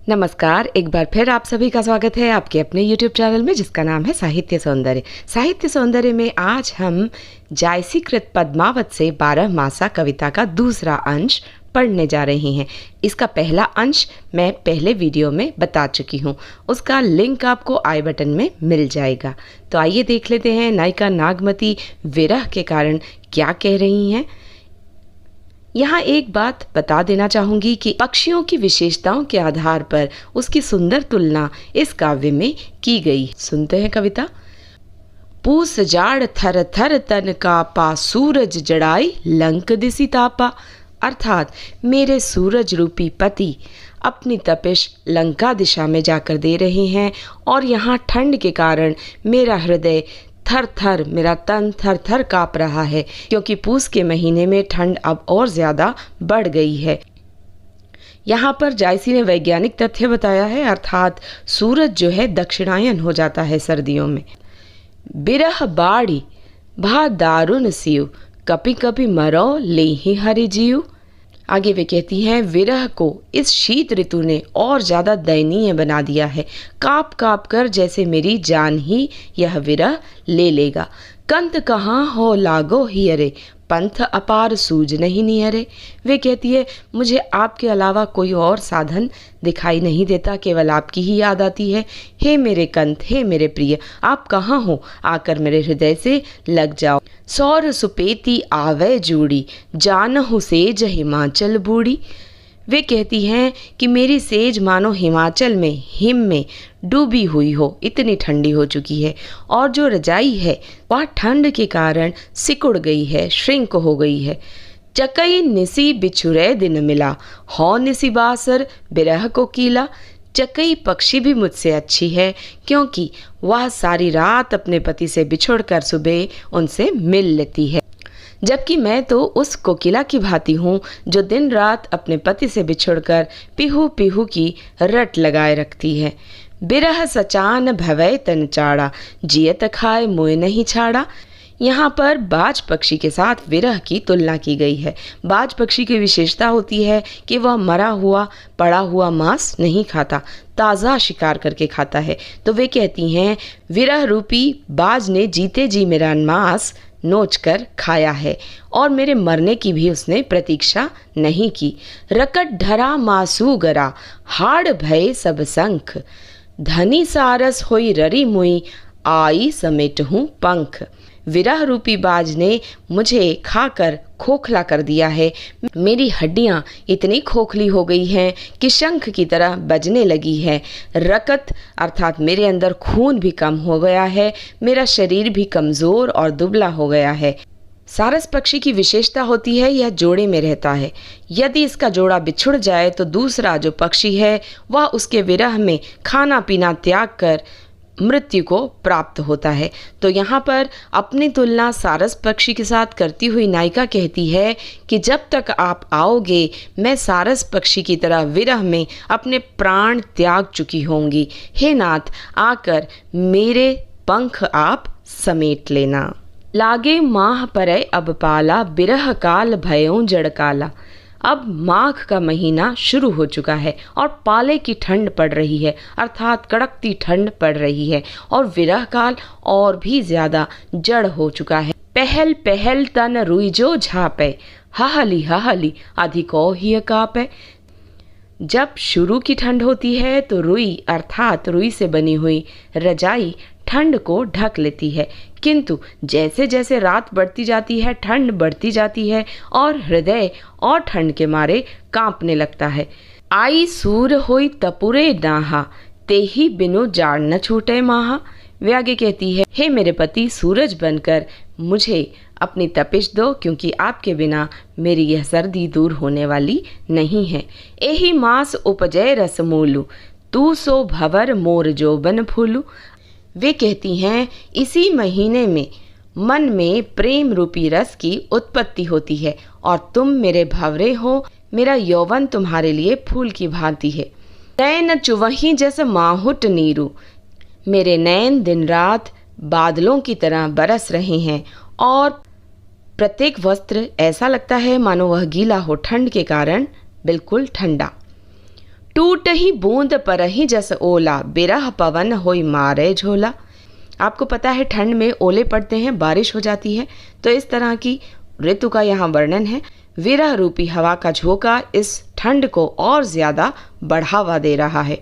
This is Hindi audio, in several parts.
नमस्कार, एक बार फिर आप सभी का स्वागत है आपके अपने YouTube चैनल में जिसका नाम है साहित्य सौंदर्य। साहित्य सौंदर्य में आज हम जायसीकृत पद्मावत से 12 मासा कविता का दूसरा अंश पढ़ने जा रहे हैं। इसका पहला अंश मैं पहले वीडियो में बता चुकी हूँ, उसका लिंक आपको आई बटन में मिल जाएगा। तो आइए देख लेते हैं नायिका नागमती विरह के कारण क्या कह रही हैं। यहाँ एक बात बता देना चाहूँगी कि पक्षियों की विशेषताओं के आधार पर उसकी सुंदर तुलना इस काव्य में की गई। सुनते हैं कविता। पूस जाड़ थर थर तन कापा, सूरज जड़ाई लंक दिसी तापा। अर्थात मेरे सूरज रूपी पति अपनी तपिश लंका दिशा में जाकर दे रहे हैं और यहाँ ठंड के कारण मेरा हृदय थर थर, मेरा तन थर थर काँप रहा है, क्योंकि पूस के महीने में ठंड अब और ज़्यादा बढ़ गई है। यहाँ पर जायसी ने वैज्ञानिक तथ्य बताया है, अर्थात सूरज जो है दक्षिणायन हो जाता है सर्दियों में। बिरह बाड़ी भा दारुण सियु, कपि कपि मरो लेहि हरि जीव। आगे वे कहती हैं, विरह को इस शीत ऋतु ने और ज़्यादा दयनीय बना दिया है। काँप काँप कर जैसे मेरी जान ही यह विरह ले लेगा। कंत कहाँ हो लागो हियरे, पंथ अपार सूझ नहीं नियरे। वे कहती है, मुझे आपके अलावा कोई और साधन दिखाई नहीं देता, केवल आपकी ही याद आती है। हे मेरे कंत, हे मेरे प्रिय, आप कहाँ हो, आकर मेरे हृदय से लग जाओ। सौर सुपेती आवे जूड़ी, जानहु सेज हिमाचल बूढ़ी। वे कहती हैं कि मेरी सेज मानो हिमाचल में हिम में डूबी हुई हो, इतनी ठंडी हो चुकी है, और जो रजाई है वह ठंड के कारण सिकुड़ गई है, श्रिंक हो गई है। चकई निसी बिछुरे दिन मिला, हौ निसी बासर बिरह को कीला। चकई पक्षी भी मुझसे अच्छी है, क्योंकि वह सारी रात अपने पति से बिछुड़कर सुबह उनसे मिल लेती है, जबकि मैं तो उस कोकिला की भांति हूँ जो दिन रात अपने पति से बिछुड़कर पीहू पीहू की रट लगाए रखती है। बिरह सचान भवै तन चाड़ा, जियत खाए मोय नहीं छाड़ा। यहाँ पर बाज पक्षी के साथ विरह की तुलना की गई है। बाज पक्षी की विशेषता होती है कि वह मरा हुआ पड़ा हुआ मांस नहीं खाता, ताज़ा शिकार करके खाता है। तो वे कहती हैं, विरह रूपी बाज ने जीते जी मेरा मांस नोच कर खाया है और मेरे मरने की भी उसने प्रतीक्षा नहीं की। रकट ढरा मासू गरा, हाड़ भय सब संख, धनी सारस होई ररी मुई, आई समेट हूँ पंख। विरह रूपी बाज ने मुझे खाकर खोखला कर दिया है। मेरी हड्डियाँ इतनी खोखली हो गई हैं कि शंख की तरह बजने लगी है। रकत अर्थात मेरे अंदर खून भी कम हो गया है, मेरा शरीर भी कमज़ोर और दुबला हो गया है। सारस पक्षी की विशेषता होती है यह जोड़े में रहता है। यदि इसका जोड़ा बिछुड़ जाए तो दूसरा जो पक्षी है वह उसके विरह में खाना पीना त्याग कर मृत्यु को प्राप्त होता है। तो यहाँ पर अपनी तुलना सारस पक्षी के साथ करती हुई नायिका कहती है कि जब तक आप आओगे मैं सारस पक्षी की तरह विरह में अपने प्राण त्याग चुकी होंगी। हे नाथ, आकर मेरे पंख आप समेट लेना। लागे माह परै अब पाला, बिरह काल भयों जड़काला। अब माघ का महीना शुरू हो चुका है और पाले की ठंड पड़ रही है, अर्थात कड़कती ठंड पड़ रही है, और विरह काल और भी ज़्यादा जड़ हो चुका है। पहल पहल तन रुइजो झापे, हहली अधिको ही कापे। जब शुरू की ठंड होती है तो रुई अर्थात रुई से बनी हुई रजाई ठंड को ढक लेती है, किंतु जैसे जैसे रात बढ़ती जाती है ठंड बढ़ती जाती है और हृदय और ठंड के मारे कांपने लगता है। आई सूर होई तपुरे नाहा, तेही बिनु जाड़ न छूटे माहा। वे आगे कहती है, हे मेरे पति, सूरज बनकर मुझे अपनी तपिश दो, क्योंकि आपके बिना मेरी यह सर्दी दूर होने वाली नहीं है। एही मास उपजय रस मूलू, तू सो भवर मोर जोबन फूलू। वे कहती हैं, इसी महीने में मन में प्रेम रूपी रस की उत्पत्ति होती है और तुम मेरे भंवरे हो, मेरा यौवन तुम्हारे लिए फूल की भांति है। नैन चुवही जैसे माहुट नीरू, मेरे नैन दिन रात बादलों की तरह बरस रहे हैं और प्रत्येक वस्त्र ऐसा लगता है मानो वह गीला हो, ठंड के कारण बिल्कुल ठंडा। टूट ही बूंद पर ही जस ओला, बिरह पवन होई मारे झोला। आपको पता है ठंड में ओले पड़ते हैं, बारिश हो जाती है, तो इस तरह की ऋतु का यहाँ वर्णन है। विरह रूपी हवा का झोंका इस ठंड को और ज्यादा बढ़ावा दे रहा है।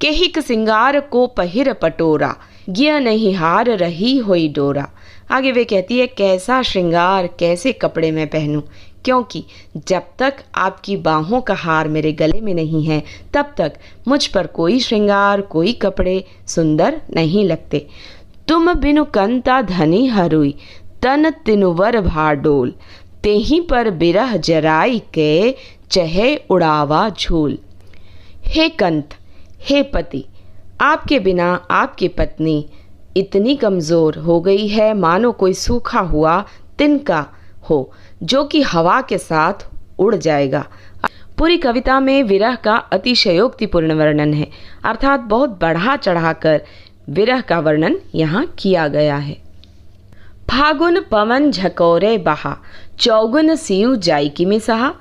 केहिक सिंगार को पहिर पटोरा, गिया नहीं हार रही होई डोरा। आगे वे कहती है कैसा श्रृंगार, कैसे कपड़े मैं पहनूं, क्योंकि जब तक आपकी बाहों का हार मेरे गले में नहीं है तब तक मुझ पर कोई श्रृंगार, कोई कपड़े सुंदर नहीं लगते। तुम बिनु कंता धनी हरुई, तन तिनुवर भाडोल, तेहीं पर बिरह जराई के, चहे उड़ावा झूल। हे कंत, हे पति, आपके बिना आपकी पत्नी इतनी कमज़ोर हो गई है मानो कोई सूखा हुआ तिनका हो जो कि हवा के साथ उड़ जाएगा। पूरी कविता में विरह का अतिशयोक्तिपूर्ण वर्णन है, अर्थात बहुत बढ़ा चढ़ाकर विरह का वर्णन यहाँ किया गया है। फागुन पवन झकोरे बहा, चौगुन सीव जायकी में सहा।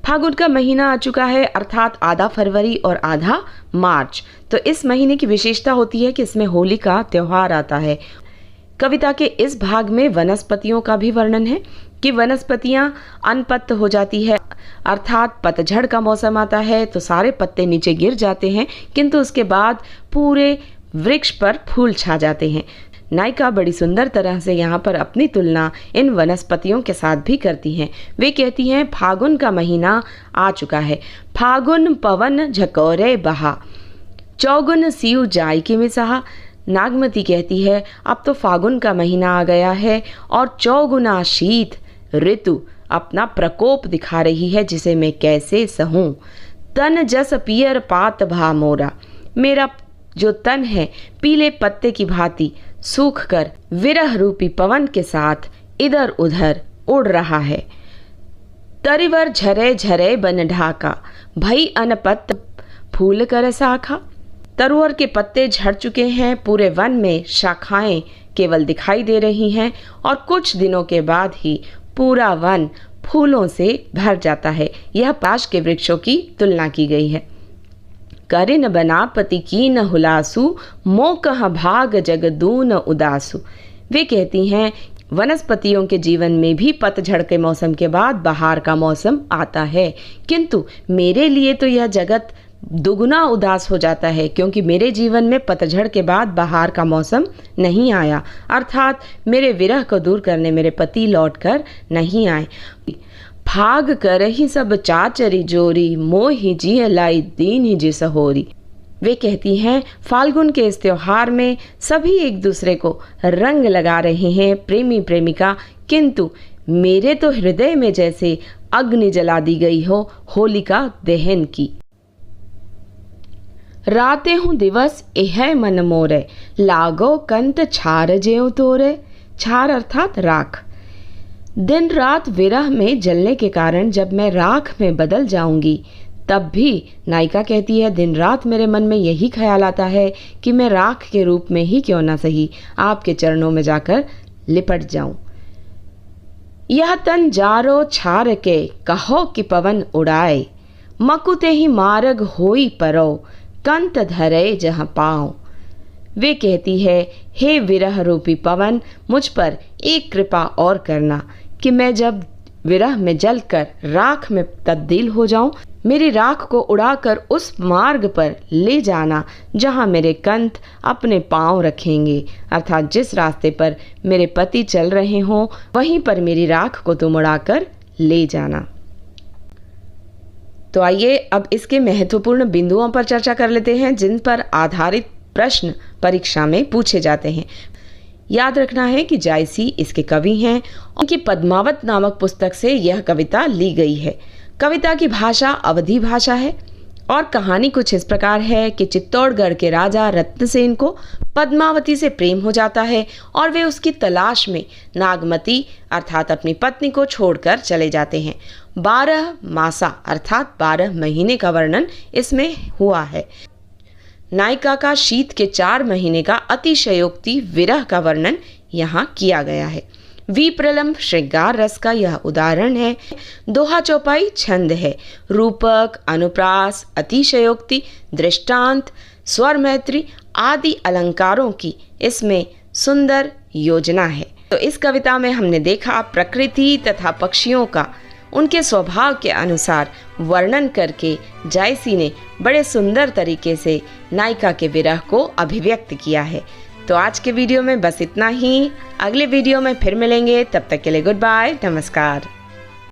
फागुन का महीना आ चुका है, अर्थात आधा फरवरी और आधा मार्च। तो इस महीने की विशेषता होती है कि इसमें होली का त्यौहार आता है। कविता के इस भाग में वनस्पतियों का भी वर्णन है कि वनस्पतियां अनपत्त हो जाती है, अर्थात पतझड़ का मौसम आता है तो सारे पत्ते नीचे गिर जाते हैं, किंतु उसके बाद पूरे वृक्ष पर फूल छा जाते हैं। नायिका बड़ी सुंदर तरह से यहाँ पर अपनी तुलना इन वनस्पतियों के साथ भी करती हैं। वे कहती हैं फागुन का महीना आ चुका है, फागुन पवन झकोरे बहा, चौगुन सीव जायकी में सहा। नागमती कहती है अब तो फागुन का महीना आ गया है और चौगुना शीत ऋतु अपना प्रकोप दिखा रही है, जिसे मैं कैसे सहूं। तन जस पियर पात भा मोरा, मेरा जो तन है पीले पत्ते की भांति सूख कर विरह रूपी पवन के साथ इधर उधर उड़ रहा है। तरिवर झरे झरे बन ढाका, भई अनपत्त फूल कर शाखा। तरुवर के पत्ते झड़ चुके हैं, पूरे वन में शाखाएं केवल दिखाई दे रही हैं और कुछ दिनों के बाद ही पूरा वन फूलों से भर जाता है। यह पाश के वृक्षों की तुलना की गई है। करिन बनापति की न हुलासु, मो कह भाग जगदून उदासु। वे कहती हैं वनस्पतियों के जीवन में भी पतझड़ के मौसम के बाद बहार का मौसम आता है, किंतु मेरे लिए तो यह जगत दुगुना उदास हो जाता है, क्योंकि मेरे जीवन में पतझड़ के बाद बहार का मौसम नहीं आया, अर्थात मेरे विरह को दूर करने मेरे पति लौटकर नहीं आए। भाग कर ही सब चाचरी जोरी, मोहि जिय लाई दीन ही जी सहोरी। वे कहती हैं फाल्गुन के इस त्योहार में सभी एक दूसरे को रंग लगा रहे हैं, प्रेमी प्रेमिका, किंतु मेरे तो हृदय में जैसे अग्नि जला दी गई हो होलिका दहन की। राते हूँ दिवस एह मन मोरे, लागो कंत छार ज्यों तोरे। छार अर्थात राख। दिन रात विरह में जलने के कारण जब मैं राख में बदल जाऊंगी तब भी, नायिका कहती है, दिन रात मेरे मन में यही ख्याल आता है कि मैं राख के रूप में ही क्यों ना सही आपके चरणों में जाकर लिपट जाऊं। यह तन जारो छार के, कहो कि पवन उड़ाए, मकुते ही मार्ग होई परो, कंत धरे जहां पाओ। वे कहती है हे विरह रूपी पवन, मुझ पर एक कृपा और करना कि मैं जब विरह में जलकर राख में तब्दील हो जाऊं, मेरी राख को उड़ाकर उस मार्ग पर ले जाना जहां मेरे कंत अपने पांव रखेंगे, अर्थात जिस रास्ते पर मेरे पति चल रहे हों वहीं पर मेरी राख को तुम उड़ाकर ले जाना। तो आइए अब इसके महत्वपूर्ण बिंदुओं पर चर्चा कर लेते हैं जिन पर आधारित प्रश्न परीक्षा में पूछे जाते हैं। याद रखना है कि जायसी इसके कवि हैं। उनकी पद्मावत नामक पुस्तक से यह कविता ली गई है। कविता की भाषा अवधी भाषा है और कहानी कुछ इस प्रकार है कि चित्तौड़गढ़ के राजा रत्नसेन को पद्मावती से प्रेम हो जाता है और वे उसकी तलाश में नागमती अर्थात अपनी पत्नी को छोड़कर चले जाते हैं। 12 मासा अर्थात 12 महीने का वर्णन इसमें हुआ है। नायिका का शीत के 4 महीने का अतिशयोक्ति विरह का वर्णन यहाँ किया गया है। विप्रलंब श्रृंगार रस का यह उदाहरण है। दोहा चौपाई छंद है। रूपक, अनुप्रास, अतिशयोक्ति, दृष्टांत, स्वर मैत्री आदि अलंकारों की इसमें सुंदर योजना है। तो इस कविता में हमने देखा प्रकृति तथा पक्षियों का उनके स्वभाव के अनुसार वर्णन करके जायसी ने बड़े सुंदर तरीके से नायिका के विरह को अभिव्यक्त किया है। तो आज के वीडियो में बस इतना ही। अगले वीडियो में फिर मिलेंगे, तब तक के लिए गुड बाय, नमस्कार।